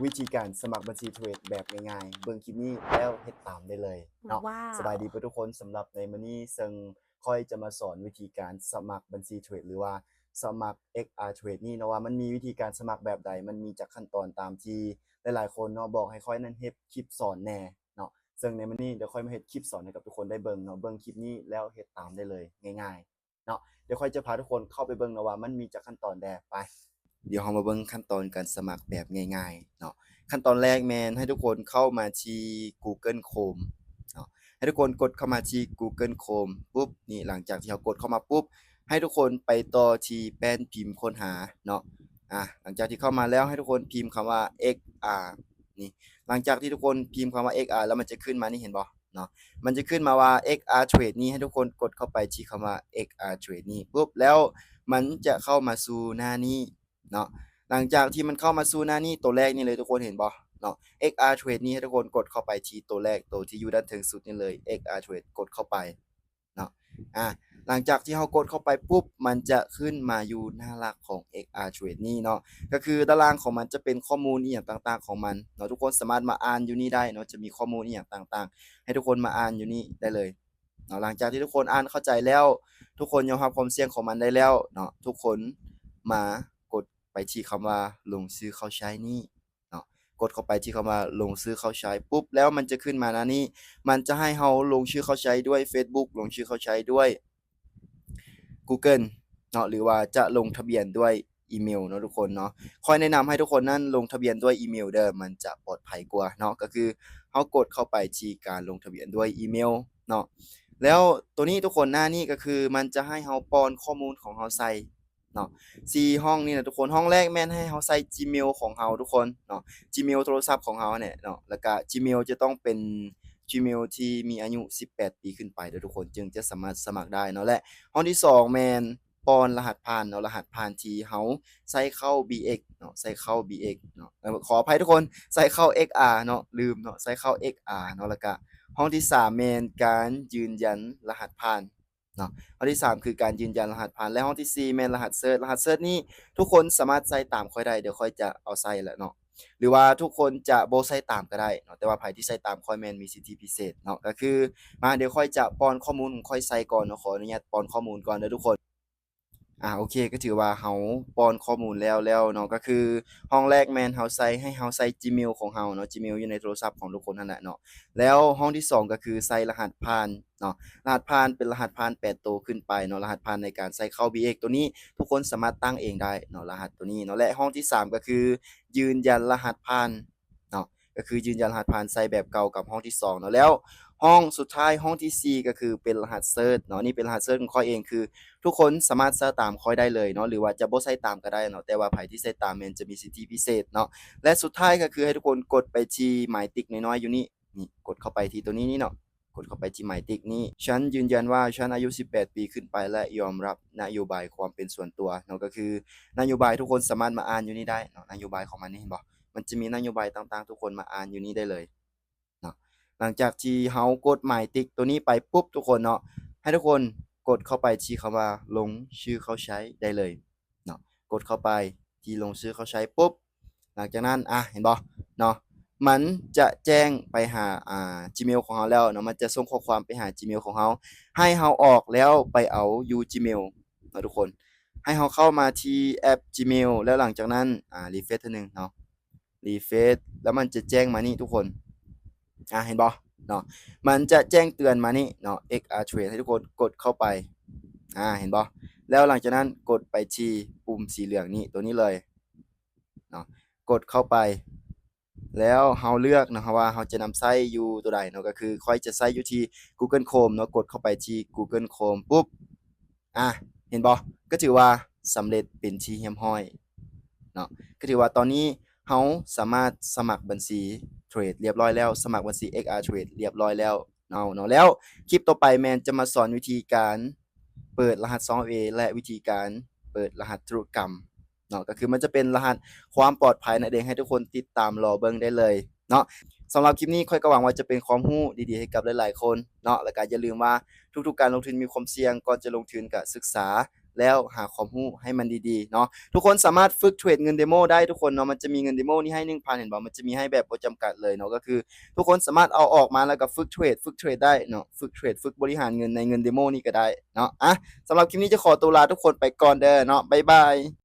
วิธีการสมัครบัญชีเทรดแบบง่ายๆเบิ่งคลิปนี้แล้วเฮ็ดตามได้เลยเนาะว้าสบายวดีเพื่อนทุกคนสำหรับในมื้อนี้ซึ่งค่อยจะมาสอนวิธีการสมัครบัญชีเทรดหรือว่าสมัคร XR Trade นี่เนาะว่ามันมีวิธีการสมัครแบบใดมันมีจากขั้นตอนตามที่หลายๆคนเนาะบอกให้ค่อยนั้นเฮ็ดคลิปสอนแหน่เนาะซึ่งในมื้อนี้เดี๋ยวค่อยมาเฮ็ดคลิปสอนให้กับทุกคนได้เบิ่งเนาะเบิ่งคลิปนี้แล้วเฮ็ดตามได้เลยง่ายๆเนาะเดี๋ยวค่อยจะพาทุกคนเข้าไปเบิ่งเนาะว่ามันมีจากขั้นตอนใดไปเดี๋ยวเรามาเบิ่งขั้นตอนการสมัครแบบง่ายๆเนาะ ขั้นตอนแรกแมนให้ทุกคนเข้ามาที่ Google Chrome เนาะให้ทุกคนกดเข้ามาที่ Google Chrome ปุ๊บนี่หลังจากที่เรากดเข้ามาปุ๊บให้ทุกคนไปต่อที่แป้นพิมพ์ค้นหาเนาะหลังจากที่เข้ามาแล้วให้ทุกคนพิมพ์คำว่า XR นี่หลังจากที่ทุกคนพิมพ์คำว่า XR แล้วมันจะขึ้นมานี่เห็นบ่เนาะมันจะขึ้นมาว่า XR Trade นี่ให้ทุกคนกดเข้าไปที่คำว่า XR Trade นี่ปุ๊บแล้วมันจะเข้ามาสู่หน้านี้เนาะ หลังจากที่มันเข้ามาสู่หน้านี้ตัวแรกนี่เลยทุกคนเห็นบ่เนาะ XR Trade นี่ให้ทุกคนกดเข้าไปที่ตัวแรกตัวที่อยู่ด้านถึงสุดนี่เลย XR Trade กดเข้าไปเนาะหลังจากที่เรากดเข้าไปปุ๊บมันจะขึ้นมาอยู่หน้าหลักของ XR Trade นี่เนาะก็คือตารางของมันจะเป็นข้อมูลอีหยังต่างๆของมันเนาะทุกคนสามารถมาอ่านอยู่นี่ได้เนาะจะมีข้อมูลอีหยังต่างๆให้ทุกคนมาอ่านอยู่นี่ได้เลยเนาะหลังจากที่ทุกคนอ่านเข้าใจแล้วทุกคนยอมรับความเสี่ยงของมันได้แล้วเนาะทุกคนมากด ไปที่คำว่าลงซื้อเข้าใช้นี่เนาะกดเข้าไปที่คำว่าลงซื้อเข้าใช้ปุ๊บแล้วมันจะขึ้นมาหน้านี้มันจะให้เราลงชื่อเข้าใช้ด้วยเฟซบุ๊กลงชื่อเข้าใช้ด้วยกูเกิลเนาะหรือว่าจะลงทะเบียนด้วยอีเมลเนาะทุกคนเนาะค่อยแนะนำให้ทุกคนนั้นลงทะเบียนด้วยอีเมลเด้อมันจะปลอดภัยกว่าเนาะก็คือเรากดเข้าไปที่การลงทะเบียนด้วยอีเมลเนาะแล้วตัวนี้ทุกคนหน้านี้ก็คือมันจะให้เราป้อนข้อมูลของเราใส่เนาะ 4ห้องนี่นะทุกคนห้องแรกแม่นให้เราใส่ Gmail ของเราทุกคนเนาะ Gmail โทรศัพท์ของเราเนี่ยเนาะแล้วก็ Gmail จะต้องเป็น Gmail ที่มีอายุ18ปีขึ้นไปเด้อทุกคนจึงจะสามารถสมัครได้เนาะและห้องที่2แม่นป้อนรหัสผ่านเนาะรหัสผ่านที่เราใส่เข้า BX เนาะใส่เข้า BX เนาะขออภัยทุกคนใส่เข้า XR เนาะลืมเนาะใส่เข้า XR เนาะแล้วก็ห้องที่3แม่นการยืนยันรหัสผ่านเนาะ ห้องที่3คือการยืนยันรหัสผ่านและห้องที่4แม่นรหัสเซิร์ชรหัสเซิร์ชนี่ทุกคนสามารถใส่ตามค่อยได้เดี๋ยวค่อยจะเอาใส่แหละเนาะหรือว่าทุกคนจะบ่ใส่ตามก็ได้เนาะแต่ว่าไผที่ใส่ตามค่อยแม่นมีสิทธิพิเศษเนาะก็คือมาเดี๋ยวค่อยจะป้อนข้อมูลของค่อยใส่ก่อนเนาะขออนุญาตป้อนข้อมูลก่อนเด้อทุกคน โอเคก็ถือว่าเราป้อนข้อมูลแล้วเนาะก็คือห้องแรกแม่นเราใส่ให้เราใส่ Gmail ของเราเนาะ Gmail อยู่ในโทรศัพท์ของทุกคนนั่นแหละเนาะแล้วห้องที่2ก็คือใส่รหัสผ่านเนาะรหัสผ่านเป็นรหัสผ่าน8ตัวขึ้นไปเนาะรหัสผ่านในการใส่เข้า BX ตัวนี้ทุกคนสามารถตั้งเองได้เนาะรหัสตัวนี้เนาะและห้องที่3ก็คือยืนยันรหัสผ่านเนาะก็คือยืนยันรหัสผ่านใส่แบบเก่ากับห้องที่2เนาะแล้วห้องสุดท้ายห้องที่4ก็คือเป็นรหัสเซิร์ชเนาะนี่เป็นรหัสเซิร์ชของข้อยเองคือ ทุกคนสามารถใส่ตามค่อยได้เลยเนาะหรือว่าจะบ่ใส่ตามก็ได้เนาะแต่ว่าไผที่ใส่ตามแม่นจะมีสิทธิพิเศษเนาะและสุดท้ายก็คือให้ทุกคนกดไปที่หมายติ๊กน้อยๆอยู่นี่นี่กดเข้าไปที่ตัวนี้นี่เนาะกดเข้าไปที่หมายติ๊กนี้ฉันยืนยันว่าฉันอายุ18ปีขึ้นไปและยอมรับนโยบายความเป็นส่วนตัวเนาะก็คือนโยบายทุกคนสามารถมาอ่านอยู่นี่ได้เนาะนโยบายของมันนี่เห็นบ่มันจะมีนโยบายต่างๆทุกคนมาอ่านอยู่นี่ได้เลยเนาะหลังจากที่เรากดหมายติ๊กตัวนี้ไปปุ๊บทุกคนเนาะ ให้ทุกคนกดเข้าไปที่คำว่าลงชื่อเข้าใช้ได้เลยเนาะกดเข้าไปที่ลงชื่อเข้าใช้ปุ๊บหลังจากนั้นเห็นบ่เนาะมันจะแจ้งไปหาGmail ของเราแล้วเนาะมันจะส่งข้อความไปหา Gmail ของเราให้เราออกแล้วไปเอาอยู่ Gmail เนาะทุกคนให้เราเข้ามาที่แอป Gmail แล้วหลังจากนั้นrefresh เทื่อหนึ่งเนาะ refresh แล้วมันจะแจ้งมานี่ทุกคนเห็นบ่เนาะ มันจะแจ้งเตือนมานี่เนาะ XR Trade ให้ทุกคนกดเข้าไปเห็นบ่แล้วหลังจากนั้นกดไปที่ปุ่มสีเหลืองนี่ตัวนี้เลยเนาะกดเข้าไปแล้วเราเลือกนะครับว่าเราจะนำไส้อยู่ตัวใดเนาะก็คือค่อยจะใช้อยู่ที่ Google Chrome เนาะกดเข้าไปที่ Google Chrome ปุ๊บเห็นบ่ก็ถือว่าสำเร็จเป็นที่เรียบร้อยเนาะก็ถือว่าตอนนี้เราสามารถสมัครบัญชีเทรดเรียบร้อยแล้วสมัครบัญชี XR Trade เรียบร้อยแล้วเนาะแล้วคลิปต่อไปแมนจะมาสอนวิธีการเปิดรหัส 2FA และวิธีการเปิดรหัสธุรกรรมเนาะก็คือมันจะเป็นรหัสความปลอดภัยนั่นเองให้ทุกคนติดตามรอเบิ่งได้เลยเนาะสำหรับคลิปนี้ค่อยก็หวังว่าจะเป็นความรู้ดีๆให้กับหลายๆคนเนาะแล้วก็อย่าลืมว่าทุกๆการลงทุนมีความเสี่ยงก่อนจะลงทุนก็ศึกษา แล้วหาความรู้ให้มันดีๆเนาะทุกคนสามารถฝึกเทรดเงิน Demo ได้ทุกคนเนาะมันจะมีเงิน Demo นี่ให้ 1,000 เห็นบ่มันจะมีให้แบบบ่จำกัดเลยเนาะก็คือทุกคนสามารถเอาออกมาแล้วก็ฝึกเทรดได้เนาะฝึกเทรดฝึกบริหารเงินในเงิน Demo นี่ก็ได้เนาะสำหรับคลิปนี้จะขอตัวลาทุกคนไปก่อนเด้อเนาะบ๊ายบาย